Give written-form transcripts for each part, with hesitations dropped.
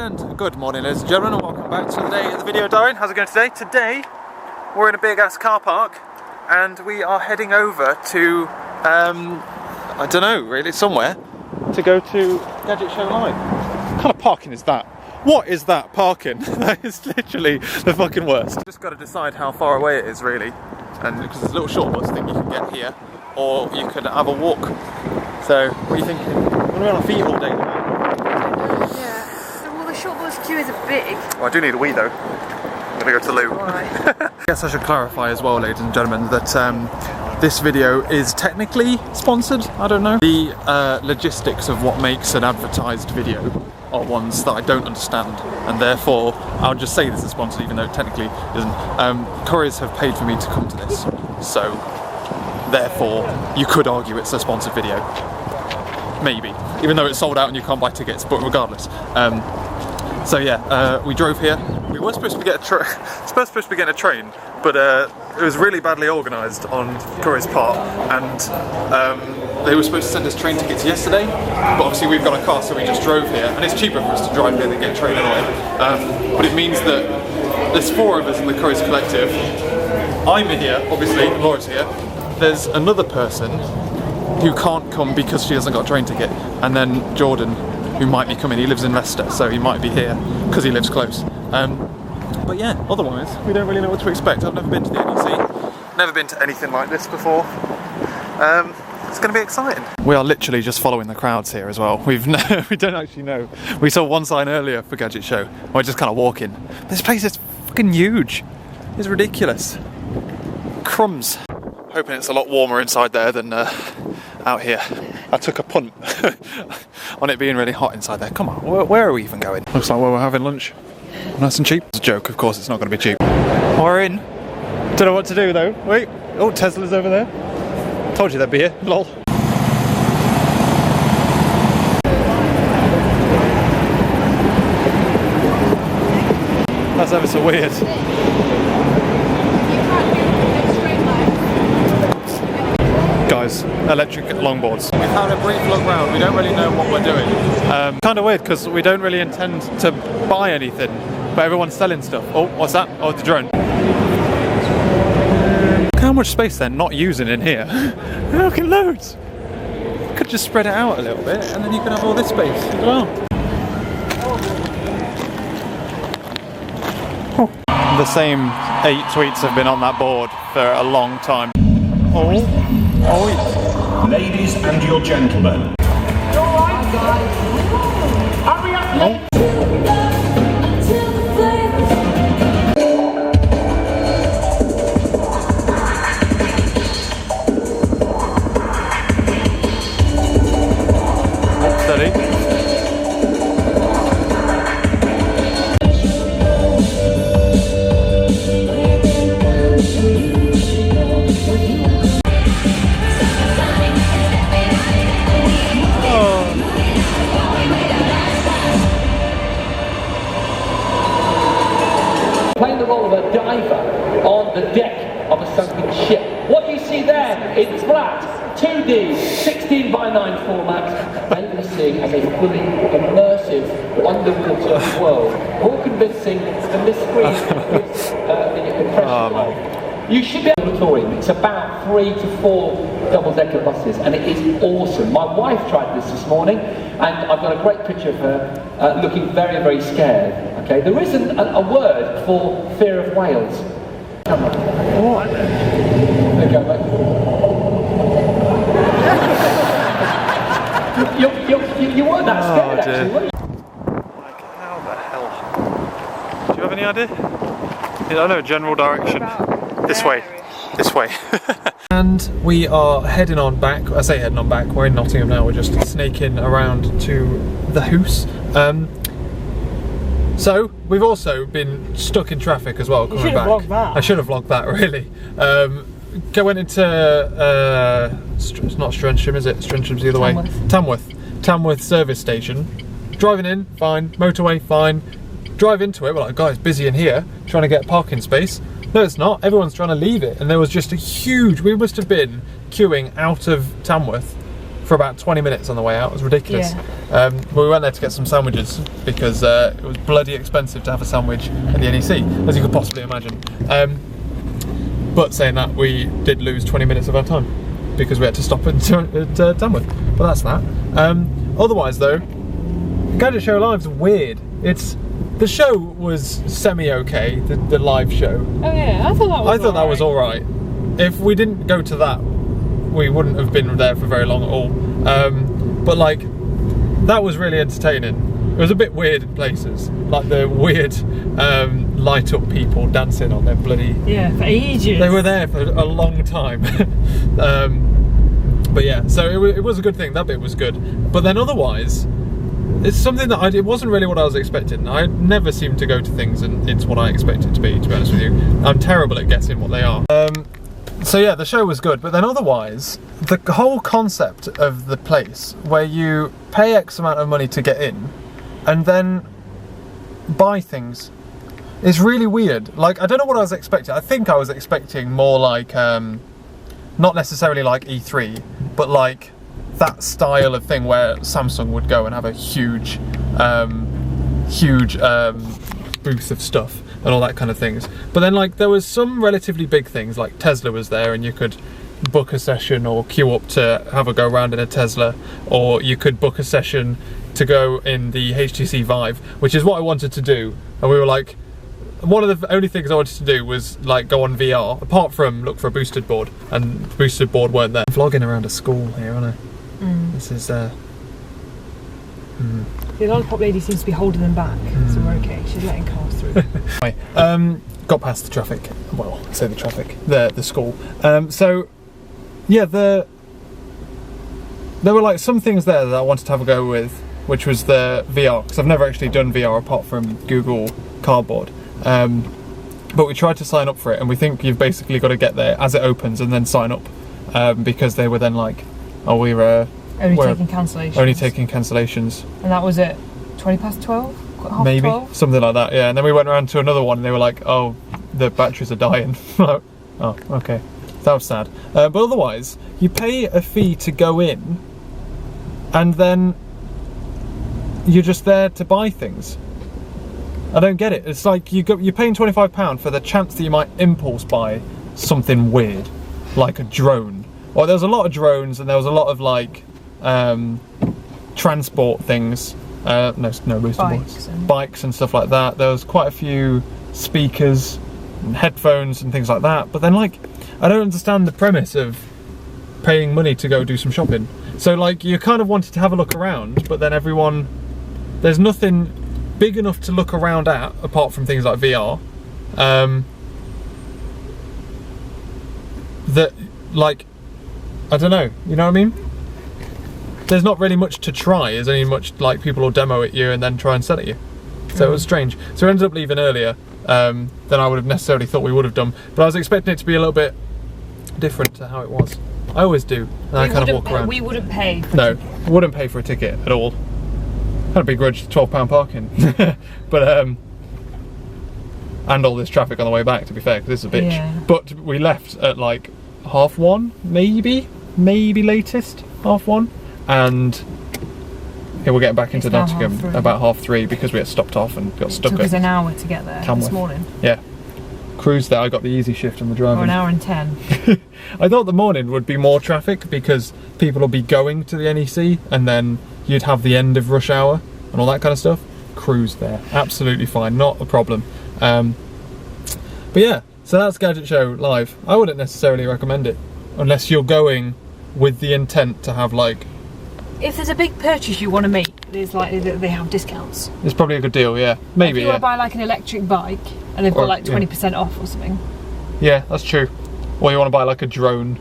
And good morning, ladies and gentlemen, and welcome back to the day of the video diary. How's it going today? Today we're in a big ass car park and we are heading over to I don't know really, somewhere to go to Gadget Show Live. What kind of parking is that? What is that parking? That is literally the fucking worst. Just got to decide how far away it is really, and because there's a little short bus thing you can get here, or you could have a walk. So what are you thinking? We're going to be on our feet all day tonight. Short bus queue is a big. Well, I do need a wee though. I'm gonna go to the loo. I guess I should clarify as well, ladies and gentlemen, that this video is technically sponsored. I don't know. The logistics of what makes an advertised video are ones that I don't understand, and therefore I'll just say this is sponsored even though it technically isn't. Couriers have paid for me to come to this, so therefore you could argue it's a sponsored video. Maybe, even though it's sold out and you can't buy tickets, but regardless. So yeah, we drove here. We were supposed to get a train, but it was really badly organised on Courier's part, and they were supposed to send us train tickets yesterday, but obviously we've got a car, so we just drove here, and it's cheaper for us to drive here than get a train anyway. But it means that there's 4 of us in the Courier's collective. I'm here, obviously, and Laura's here. There's another person who can't come because she hasn't got a train ticket, and then Jordan, who might be coming. He lives in Leicester, so he might be here because he lives close. But yeah, otherwise we don't really know what to expect. I've never been to the NEC, never been to anything like this before. It's going to be exciting. We are literally just following the crowds here as well. We don't actually know. We saw one sign earlier for Gadget Show. We're just kind of walking. This place is fucking huge. It's ridiculous. Crumbs. Hoping it's a lot warmer inside there than out here. I took a punt on it being really hot inside there. Come on, where are we even going? Looks like where we're having lunch. Nice and cheap. It's a joke, of course it's not going to be cheap. We're in. Don't know what to do though. Wait, oh, Tesla's over there. Told you they'd be here, lol. That's ever so weird. Guys, electric longboards. We've had a brief look round, we don't really know what we're doing. Kind of weird because we don't really intend to buy anything, but everyone's selling stuff. Oh, what's that? Oh, the drone. Look how much space they're not using in here. Look at loads. Could just spread it out a little bit and then you can have all this space as well. Oh. The same 8 tweets have been on that board for a long time. Oh. Oh, yeah. Ladies and your gentlemen. You alright, guys? Hurry up, ladies. Steady. Playing the role of a diver on the deck of a sunken ship. What you see there in flat 2D 16:9 format, and you see as a fully immersive underwater world, more convincing than this screen with the impression of. You should be able to tour. It's about 3 to 4 double-decker buses, and it is awesome. My wife tried this morning, and I've got a great picture of her looking very, very scared. Okay, there isn't a word for fear of whales. Come on. What? There you go, mate. You weren't that scared, actually, were you? Like, how the hell? Do you have any idea? I know, general direction. This way. This way. And we are heading on back. I say heading on back. We're in Nottingham now. We're just snaking around to the house. So we've also been stuck in traffic as well coming back. I should have vlogged that really. Went into it's not Strensham, is it? Strensham's the other way. Tamworth service station. Driving in, fine. Motorway, fine. Drive into it. We're like, guys, busy in here. Trying to get parking space. No, it's not. Everyone's trying to leave it, and there was just a huge. We must have been queuing out of Tamworth for about 20 minutes on the way out. It was ridiculous. Yeah. But we went there to get some sandwiches because it was bloody expensive to have a sandwich at the NEC, as you could possibly imagine. But saying that, we did lose 20 minutes of our time because we had to stop at Tamworth. But that's that. Otherwise though, Gadget Show Live's weird. The show was semi-okay, the live show. Oh yeah, I thought that was that was alright. If we didn't go to that, we wouldn't have been there for very long at all. But like, that was really entertaining. It was a bit weird in places, like the weird light up people dancing on their bloody... Yeah, for ages. They were there for a long time. But yeah, so it was a good thing, that bit was good. But then otherwise, it's something that it wasn't really what I was expecting. I never seem to go to things and it's what I expect it to be honest with you. I'm terrible at guessing what they are. So yeah, the show was good, but then otherwise, the whole concept of the place where you pay X amount of money to get in and then buy things is really weird. Like, I don't know what I was expecting. I think I was expecting more like, not necessarily like E3, but like that style of thing where Samsung would go and have a huge booth of stuff and all that kind of things. But then like there was some relatively big things, like Tesla was there and you could book a session or queue up to have a go around in a Tesla, or you could book a session to go in the HTC Vive, which is what I wanted to do. And we were like, one of the only things I wanted to do was like go on VR, apart from look for a boosted board, and the boosted board weren't there. I'm vlogging around a school here, aren't I? This is The lollipop lady seems to be holding them back, so we're okay. She's letting cars through. Anyway, got past the traffic. Well, I say the traffic, the school. So yeah, there were like some things there that I wanted to have a go with, which was the VR, because I've never actually done VR apart from Google Cardboard. But we tried to sign up for it, and we think you've basically got to get there as it opens and then sign up, because they were then like, oh, we're taking cancellations. Only taking cancellations. And that was at 12? Half Maybe 12? something like that. Yeah. And then we went around to another one, and they were like, oh, the batteries are dying. Oh, okay. That was sad. But otherwise, you pay a fee to go in, and then you're just there to buy things. I don't get it. It's like you're paying £25 for the chance that you might impulse buy something weird, like a drone. Well, there was a lot of drones, and there was a lot of like transport things. No boosted boards. Bikes and stuff like that. There was quite a few speakers and headphones and things like that. But then, like, I don't understand the premise of paying money to go do some shopping. So like, you kind of wanted to have a look around, but then there's nothing big enough to look around at apart from things like VR. That, like, I don't know, you know what I mean? There's not really much to try. There's only much like people will demo at you and then try and sell at you. So it was strange. So we ended up leaving earlier than I would have necessarily thought we would have done. But I was expecting it to be a little bit different to how it was. I always do. And I kind of walk around. We wouldn't pay for No, wouldn't pay for a ticket at all. Had a begrudge £12 parking. But and all this traffic on the way back, to be fair, because it's a bitch. Yeah. But we left at like 1:30, maybe latest 1:30, and yeah, we're getting back into Nottingham about 3:30 because we had stopped off and got stuck. It took us an hour to get there Tamworth. this morning. Yeah, cruised there. I got the easy shift on the driving. Or an hour and 10. I thought the morning would be more traffic because people will be going to the NEC, and then you'd have the end of rush hour and all that kind of stuff. Cruised there, absolutely fine, not a problem. But yeah, so that's Gadget Show Live. I wouldn't necessarily recommend it unless you're going with the intent to have like... If there's a big purchase you want to make, there's likely that they have discounts. It's probably a good deal, yeah. Maybe, if you want to buy like an electric bike and they've got like 20% off or something. Yeah, that's true. Or you want to buy like a drone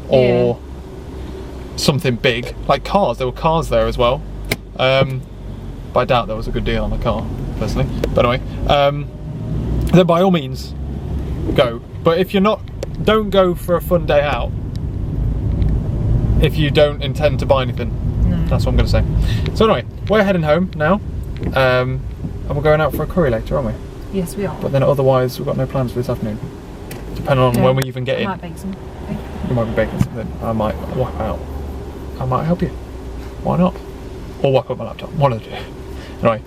or something big. Like cars, there were cars there as well. But I doubt there was a good deal on the car, personally. But anyway, then by all means, go. But if you're not, don't go for a fun day out if you don't intend to buy anything. No. That's what I'm going to say. So anyway, we're heading home now, and we're going out for a curry later, aren't we? Yes, we are. But then otherwise, we've got no plans for this afternoon, depending on when we even get in. I might bake some. You might be baking something. I might whap out. I might help you. Why not? Or wipe up my laptop. One of the two. Anyway.